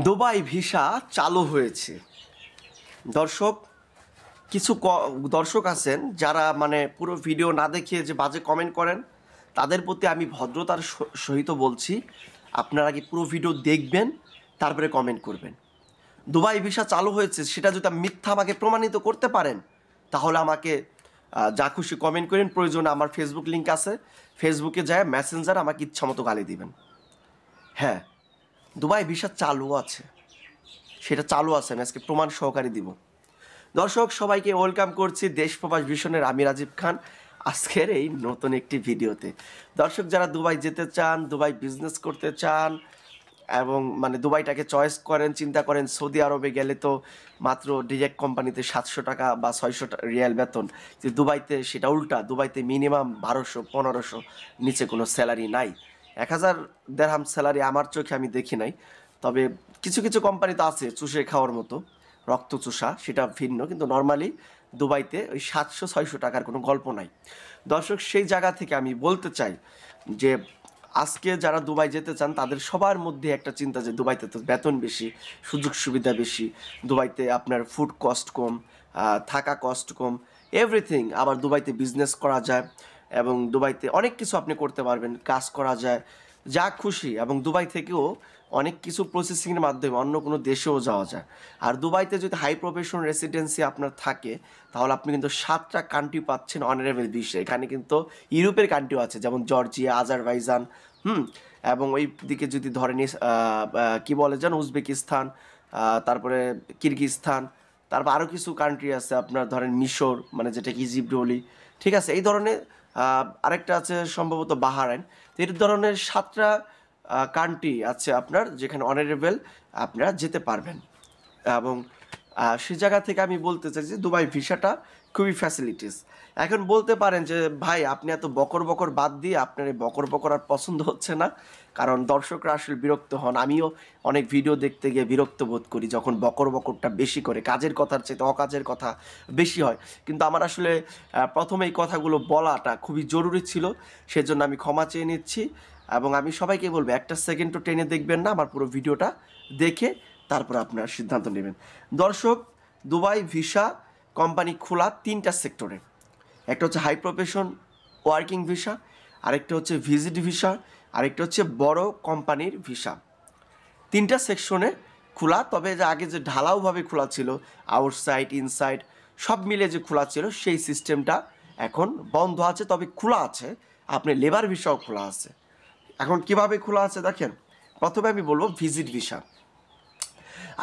Dubai visa চালু হয়েছে। দর্শক, কিছু দর্শক আছেন যারা মানে পুরো ভিডিও না দেখে যে বাজে কমেন্ট করেন, তাদের প্রতি আমি ভদ্রতার সহিত বলছি, আপনারা কি পুরো ভিডিও দেখবেন, তারপরে কমেন্ট করবেন। দুবাই ভিসা চালু হয়েছে সেটা যদি মিথ্যা আমাকে প্রমাণিত করতে পারেন, তাহলে আমাকে যা খুশি কমেন্ট করেন। প্রয়োজনে আমার ফেসবুক লিঙ্ক আছে, ফেসবুকে যায় মেসেঞ্জার আমাকে ইচ্ছা মতো গালি দিবেন। হ্যাঁ, দুবাই ভিসা চালু আছে, সেটা চালু আছে, আমি আজকে প্রমাণ সহকারে দিব। দর্শক সবাইকে ওয়েলকাম করছি দেশ প্রবাস ভিশনের, আমি রাজীব খান, আজকের এই নতুন একটি ভিডিওতে। দর্শক যারা দুবাই যেতে চান, দুবাই বিজনেস করতে চান এবং মানে দুবাইটাকে চয়েস করেন, চিন্তা করেন সৌদি আরবে গেলে তো মাত্র ডিরেক্ট কোম্পানিতে 700 টাকা বা 600 রিয়াল বেতন, যে দুবাইতে সেটা উল্টা, দুবাইতে মিনিমাম 1200-1500 নিচে কোনো স্যালারি নাই। 1000 দেরহাম স্যালারি আমার চোখে আমি দেখি নাই, তবে কিছু কিছু কোম্পানি তো আছে চুষে খাওয়ার মতো, রক্ত চুষা, সেটা ভিন্ন, কিন্তু নর্মালি দুবাইতে ওই 700-600 টাকার কোনো গল্প নাই। দর্শক সেই জায়গা থেকে আমি বলতে চাই যে আজকে যারা দুবাই যেতে চান তাদের সবার মধ্যে একটা চিন্তা যে দুবাইতে তো বেতন বেশি, সুযোগ সুবিধা বেশি, দুবাইতে আপনার ফুড কস্ট কম, থাকা কস্ট কম, এভরিথিং। আবার দুবাইতে বিজনেস করা যায় এবং দুবাইতে অনেক কিছু আপনি করতে পারবেন, কাজ করা যায় যা খুশি, এবং দুবাই থেকেও অনেক কিছু প্রসেসিংয়ের মাধ্যমে অন্য কোনো দেশেও যাওয়া যায়। আর দুবাইতে যদি হাই প্রফেশন রেসিডেন্সি আপনার থাকে, তাহলে আপনি কিন্তু 7টা কান্ট্রি পাচ্ছেন অনারেবল ভিসা। এখানে কিন্তু ইউরোপের কান্ট্রিও আছে, যেমন জর্জিয়া, আজারবাইজান, এবং ওই দিকে যদি ধরেন কি বলে যেন উজবেকিস্তান, তারপরে কিরগিজস্তান, তারপর আরও কিছু কান্ট্রি আছে আপনার ধরেন মিশর, মানে যেটা ইজিপ্ট বলি, ঠিক আছে, এই ধরনের আরেকটা আছে সম্ভবত বাহারাইন। তো এই ধরনের 7টা কান্ট্রি আছে আপনার যেখানে অনারেবল আপনারা যেতে পারবেন। এবং সে জায়গা থেকে আমি বলতে চাই যে দুবাই ভিসাটা খুবই ফ্যাসিলিটিস। এখন বলতে পারেন যে ভাই আপনি এত বকর বকর বাদ দিয়ে আপনার এই বকর বকর আর পছন্দ হচ্ছে না, কারণ দর্শকরা আসলে বিরক্ত হন। আমিও অনেক ভিডিও দেখতে গিয়ে বিরক্ত বোধ করি যখন বকর বকরটা বেশি করে, কাজের কথার চেয়ে অকাজের কথা বেশি হয়। কিন্তু আমার আসলে প্রথমে এই কথাগুলো বলাটা খুবই জরুরি ছিল, সেজন্য আমি ক্ষমা চেয়ে নিচ্ছি। এবং আমি সবাইকে বলবো একটা সেকেন্ডও টেনে দেখবেন না, আমার পুরো ভিডিওটা দেখে তারপর আপনার সিদ্ধান্ত নেবেন। দর্শক, দুবাই ভিসা কোম্পানি খোলা 3টা সেক্টরে। একটা হচ্ছে হাই প্রফেশন ওয়ার্কিং ভিসা, আরেকটা হচ্ছে ভিজিট ভিসা, আরেকটা হচ্ছে বড় কোম্পানির ভিসা। 3টা সেকশনে খোলা। তবে যে আগে যে ঢালাওভাবে খোলা ছিল, আউটসাইড ইনসাইড সব মিলে যে খোলা ছিল, সেই সিস্টেমটা এখন বন্ধ আছে, তবে খোলা আছে। আপনি লেবার ভিসাও খোলা আছে। এখন কিভাবে খোলা আছে দেখেন, প্রথমে আমি বলবো ভিজিট ভিসা।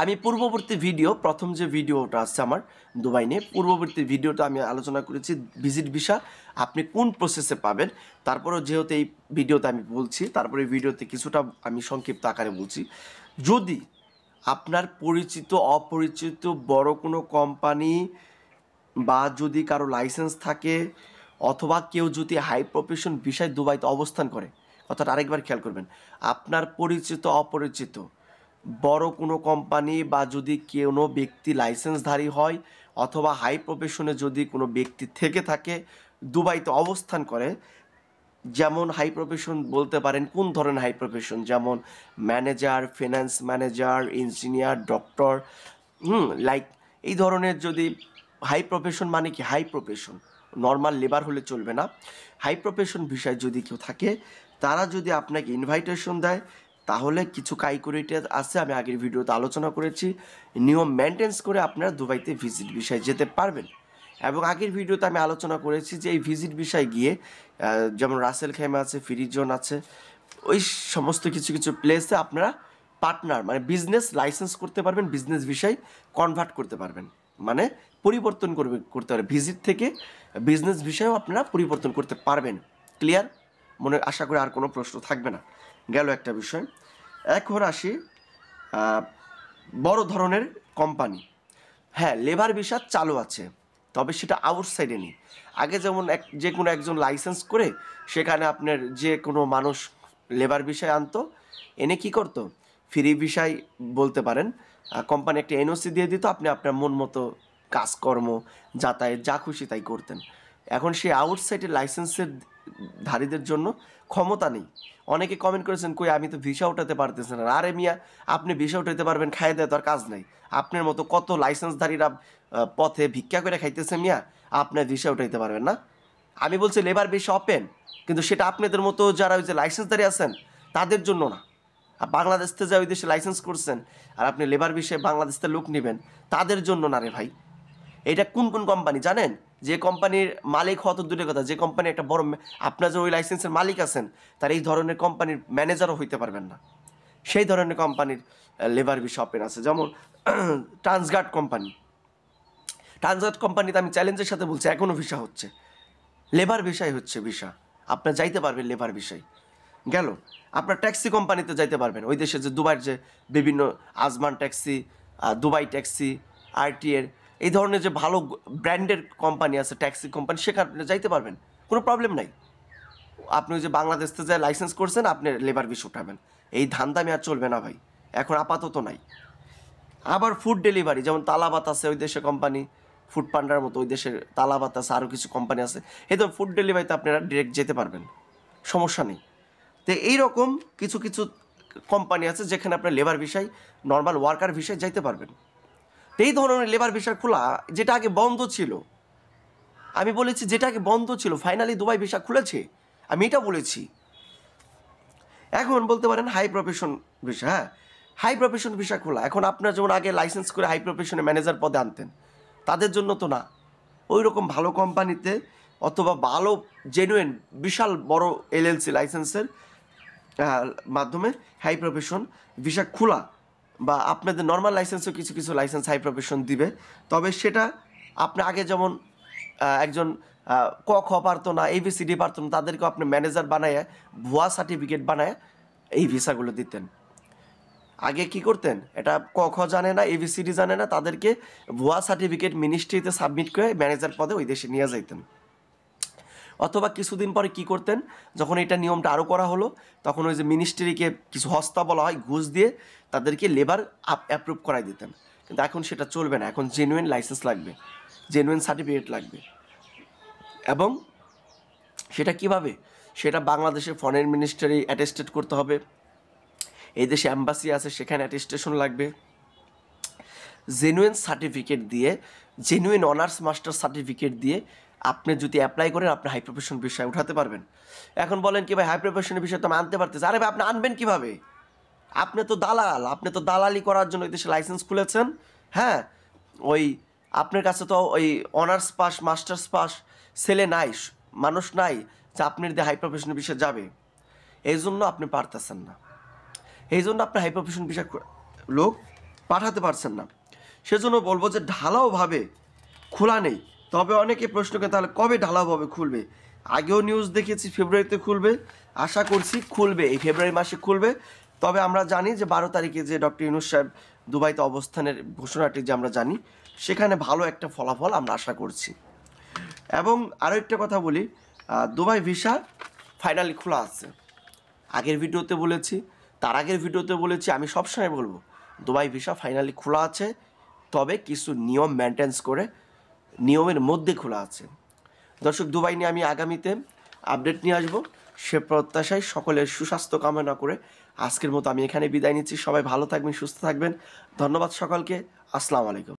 আমি পূর্ববর্তী ভিডিও, প্রথম যে ভিডিওটা আছে আমার দুবাই নিয়ে, পূর্ববর্তী ভিডিওটা আমি আলোচনা করেছি ভিজিট ভিসা আপনি কোন প্রসেসে পাবেন। তারপরেও যেহেতু এই ভিডিওতে আমি বলছি, তারপরে এই ভিডিওতে কিছুটা আমি সংক্ষিপ্ত আকারে বলছি। যদি আপনার পরিচিত অপরিচিত বড় কোনো কোম্পানি বা যদি কারো লাইসেন্স থাকে, অথবা কেউ যদি হাই প্রফেশন ভিসায় দুবাইতে অবস্থান করে, অর্থাৎ আরেকবার খেয়াল করবেন, আপনার পরিচিত অপরিচিত বড় কোনো কোম্পানি বা যদি কোনো ব্যক্তি লাইসেন্সধারী হয়, অথবা হাই প্রফেশনে যদি কোনো ব্যক্তি থেকে থাকে, দুবাইতে অবস্থান করে, যেমন হাই প্রফেশন বলতে পারেন কোন ধরনের হাই প্রফেশন, যেমন manager, finance manager, engineer, doctor, like এই ধরনের। যদি হাই প্রফেশন মানে কি, হাই প্রফেশন, নর্মাল লেবার হলে চলবে না। হাই প্রফেশন বিষয় যদি কেউ থাকে, তারা যদি আপনাকে ইনভাইটেশন দেয়, তাহলে কিছু ক্রাইটেরিয়া আছে, আমি আগের ভিডিওতে আলোচনা করেছি, নিয়ম মেনটেন্স করে আপনারা দুবাইতে ভিজিট বিষয়ে যেতে পারবেন। এবং আগের ভিডিওতে আমি আলোচনা করেছি যে এই ভিজিট বিষয়ে গিয়ে যেমন রাসেল খেমা আছে, ফ্রিজোন আছে, ওই সমস্ত কিছু কিছু প্লেসে আপনারা পার্টনার মানে বিজনেস লাইসেন্স করতে পারবেন, বিজনেস বিষয় কনভার্ট করতে পারবেন, মানে পরিবর্তন করতে পারবেন, ভিজিট থেকে বিজনেস বিষয়েও আপনারা পরিবর্তন করতে পারবেন। ক্লিয়ার? মনে আশা করি আর কোনো প্রশ্ন থাকবে না। গেল একটা বিষয়। এখন আসি বড় ধরনের কোম্পানি। হ্যাঁ, লেবার ভিসা চালু আছে, তবে সেটা আউটসাইডে নেই। আগে যেমন যে কোনো একজন লাইসেন্স করে সেখানে আপনার যে কোনো মানুষ লেবার ভিসায় আনতো, এনে কি করতো, ফ্রি ভিসায় বলতে পারেন, কোম্পানি একটা এনওসি দিয়ে দিত, আপনি আপনার মন মতো কাজকর্ম, যাতায়াত যা খুশি তাই করতেন। এখন সেই আউটসাইডের লাইসেন্সের ধারীদের জন্য ক্ষমতা নেই, অনেকে কমেন্ট করেছেন, কই আমি তো ভিসা উঠাতে পারতেছি না। আরে মিয়া, আপনি ভিসা উঠাতে পারবেন, খাইয়ে দেয় তো আর কাজ নাই। আপনার মতো কত লাইসেন্সধারীরা পথে ভিক্ষা করে খাইতেছে মিয়া, আপনার ভিসা উঠাইতে পারবেন না? আমি বলছি লেবার ভিসা ওপেন, কিন্তু সেটা আপনাদের মতো যারা ওই যে লাইসেন্সধারী আছেন তাদের জন্য না। আর বাংলাদেশ থেকে যা ওই দেশে লাইসেন্স করছেন আর আপনি লেবার বিষয়ে বাংলাদেশ থেকে লোক নেবেন, তাদের জন্য না রে ভাই। এটা কোন কোন কোম্পানি জানেন? যে কোম্পানির মালিক হওয়া তো দূরের কথা, যে কোম্পানি একটা বড় আপনার যে ওই লাইসেন্সের মালিক আছেন তার এই ধরনের কোম্পানির ম্যানেজারও হইতে পারবেন না। সেই ধরনের কোম্পানির লেবার ভিসা ওপেন আছে, যেমন ট্রান্সগার্ড কোম্পানি। ট্রান্সগার্ড কোম্পানিতে আমি চ্যালেঞ্জের সাথে বলছি এখনও ভিসা হচ্ছে, লেবার ভিসাই হচ্ছে ভিসা, আপনার যাইতে পারবেন লেবার ভিসায়। গেল, আপনার ট্যাক্সি কোম্পানিতে যাইতে পারবেন, ওই দেশে যে দুবাইয়ের যে বিভিন্ন আজমান ট্যাক্সি, দুবাই ট্যাক্সি, আরটিএর এই ধরনের যে ভালো ব্র্যান্ডের কোম্পানি আছে ট্যাক্সি কোম্পানি, সেখানে যাইতে পারবেন, কোনো প্রবলেম নাই। আপনি ওই যে বাংলাদেশ থেকে যে লাইসেন্স করছেন আপনি লেবার ভিসা উঠাবেন, এই ধান্দামি আর চলবে না ভাই, এখন আপাতত নাই। আবার ফুড ডেলিভারি, যেমন তালাবাত আছে ওই দেশে কোম্পানি, ফুড পান্ডার মতো ওই দেশের তালাবাত আছে, আরও কিছু কোম্পানি আছে, এই তো ফুড ডেলিভারিতে আপনারা ডিরেক্ট যেতে পারবেন, সমস্যা নেই। তো এইরকম কিছু কিছু কোম্পানি আছে যেখানে আপনার লেবার ভিসায়, নর্মাল ওয়ার্কার ভিসায় যাইতে পারবেন। তো এই ধরনের লেবার ভিসা খোলা, যেটা আগে বন্ধ ছিল, আমি বলেছি যেটা আগে বন্ধ ছিল, ফাইনালি দুবাই ভিসা খুলেছে, আমি এটা বলেছি। এখন বলতে পারেন হাই প্রফেশন ভিসা, হ্যাঁ হাই প্রফেশন ভিসা খোলা। এখন আপনার যেমন আগে লাইসেন্স করে হাই প্রফেশনে ম্যানেজার পদে আনতেন, তাদের জন্য তো না। ওই রকম ভালো কোম্পানিতে অথবা ভালো জেনুইন বিশাল বড় এলএলসি লাইসেন্সের মাধ্যমে হাই প্রফেশন ভিসা খোলা, বা আপনাদের নর্মাল লাইসেন্সও কিছু কিছু লাইসেন্স হাই প্রফেশন দিবে। তবে সেটা আপনি আগে যেমন একজন ক খ পারতো না, এবিসিডি পারতো না, তাদেরকেও আপনি ম্যানেজার বানায় ভুয়া সার্টিফিকেট বানায় এই ভিসাগুলো দিতেন। আগে কি করতেন, এটা ক খ জানে না, এবিসিডি জানে না, তাদেরকে ভুয়া সার্টিফিকেট মিনিস্ট্রিতে সাবমিট করে ম্যানেজার পদে ওই দেশে নিয়ে যাইতেন। অথবা কিছুদিন পরে কি করতেন, যখন এটা নিয়মটা আরও করা হলো, তখন ওই যে মিনিস্ট্রিকে কিছু হস্তা বলা হয়, ঘুষ দিয়ে তাদেরকে লেবার অ্যাপ্রুভ করাই দিতেন। কিন্তু এখন সেটা চলবে না, এখন জেনুইন লাইসেন্স লাগবে, জেনুইন সার্টিফিকেট লাগবে। এবং সেটা কিভাবে, সেটা বাংলাদেশের ফরেন মিনিস্ট্রি অ্যাটেস্টেড করতে হবে, এই দেশে অ্যাম্বাসি আছে সেখানে অ্যাটেস্টেশন লাগবে। জেনুইন সার্টিফিকেট দিয়ে, জেনুইন অনার্স মাস্টার সার্টিফিকেট দিয়ে আপনি যদি অ্যাপ্লাই করেন আপনি হাই প্রফেশন বিষয় উঠাতে পারবেন। এখন বলেন কি ভাই হাই প্রফেশনের বিষয় তো আমি আনতে পারতেছি, আরে ভাই আপনি আনবেন কীভাবে? আপনি তো দালাল, আপনি তো দালালি করার জন্য ওই দেশে লাইসেন্স খুলেছেন। হ্যাঁ, ওই আপনার কাছে তো ওই অনার্স পাস মাস্টার্স পাস ছেলে নাই, মানুষ নাই যে আপনার দিয়ে হাই প্রফেশনের বিষয়ে যাবে, এই জন্য আপনি পারতেছেন না, এই জন্য আপনি হাই প্রফেশন বিষয় লোক পাঠাতে পারছেন না। সেজন্য বলবো যে ঢালাওভাবে খোলা নেই। তবে অনেকে প্রশ্ন করে তাহলে কবে ঢালাওভাবে খুলবে? আগেও নিউজ দেখেছি ফেব্রুয়ারিতে খুলবে, আশা করছি খুলবে, এই ফেব্রুয়ারি মাসে খুলবে। তবে আমরা জানি যে 12 তারিখে যে ডক্টর ইউনূস সাহেব দুবাইতে অবস্থানের ঘোষণাটি যে আমরা জানি, সেখানে ভালো একটা ফলাফল আমরা আশা করছি। এবং আরও একটা কথা বলি, দুবাই ভিসা ফাইনালি খোলা আছে। আগের ভিডিওতে বলেছি, তার আগের ভিডিওতে বলেছি, আমি সবসময় বলবো দুবাই ভিসা ফাইনালি খোলা আছে, তবে কিছু নিয়ম মেনটেন্স করে নিয়মের মধ্যে খোলা আছে। দর্শক, দুবাই নিয়ে আমি আগামীতে আপডেট নিয়ে আসবো, সে প্রত্যাশায় সকলের সুস্বাস্থ্য কামনা করে আজকের মতো আমি এখানে বিদায় নিচ্ছি। সবাই ভালো থাকবেন, সুস্থ থাকবেন। ধন্যবাদ সকলকে। আসসালামু আলাইকুম।